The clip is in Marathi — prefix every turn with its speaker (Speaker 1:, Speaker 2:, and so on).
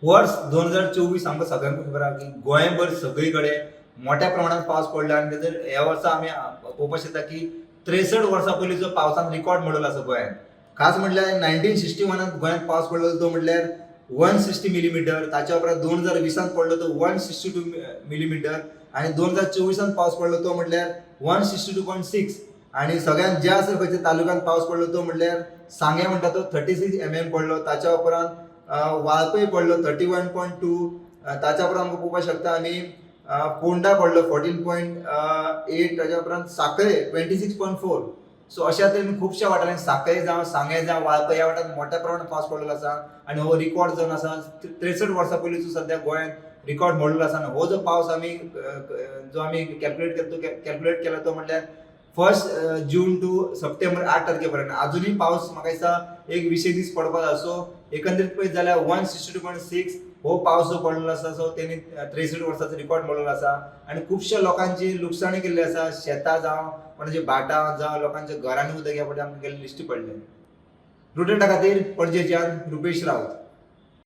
Speaker 1: वर्ष 2024 आमकां सगळ्यांक खबर आहा की गोंयभर सगळीकडे मोठ्या प्रमाणात पावस पडला आणि तेजर ह्या वर्सा आमी पळोवपाक शकता की 63 वर्सां पयलींचो पावसान रिकॉर्ड मोडलो आसा गोंयांत. खास म्हटल्यार 1961 गोंयांत पावस पडलो तो म्हटल्यार 160 मिलीमीटर. ताच्या उपरांत 2020 पडलो तो 162 मिलीमीटर आणि 2024 पावस पडलो तो म्हटल्यार 162.6 आणि सगळ्यात जास्त खंयच्या तालुक्यांत पावस पडलो तो म्हटल्यार सांगे म्हणटा तो 36 पडलो. ताच्या उपरांत वाळपय पडलो 31.2. ताच्या उपरांत आमकां पळोवपाक शकता आमी फोंडा पडलो 14.8. ताच्या उपरांत सांखळे 26.4. सो अशा तरेन खुबश्या वाठारांनी सांखळे जावं सांगे जावं वाळपय ह्या वाठारांत मोठ्या प्रमाणात पावस पडलेलो आसा आणि हो रिकॉर्ड जावन आसा. 63 वर्सां पयलींचो सद्या गोंयांत रिकॉर्ड मोडलेलो आसा. हो जो पावस जो आमी कॅल्क्युलेट केला तो म्हटल्यार 1 जून टू सप्टेंबर 8 तारखेपर्यंत अजूनही पावस म्हाका दिसता एक 20 दीस पडपाक जाय. सो एकंदरीत पळयत जाल्यार 162.6 हो पावस जो पडलेलो आसा. सो तेणी 63 वर्सांचो रिकॉर्ड मोडलेलो आसा आणि खुबश्या लोकांची लुकसाणी केल्ली आसा. शेतां जावं कोणाची भाटां जावं लोकांच्या घरांनी उदक ह्या फावटी आमकां गेल्लें दिश्टी पडलें. रुटेटा खातीर पणजेच्यान रुपेश रावत.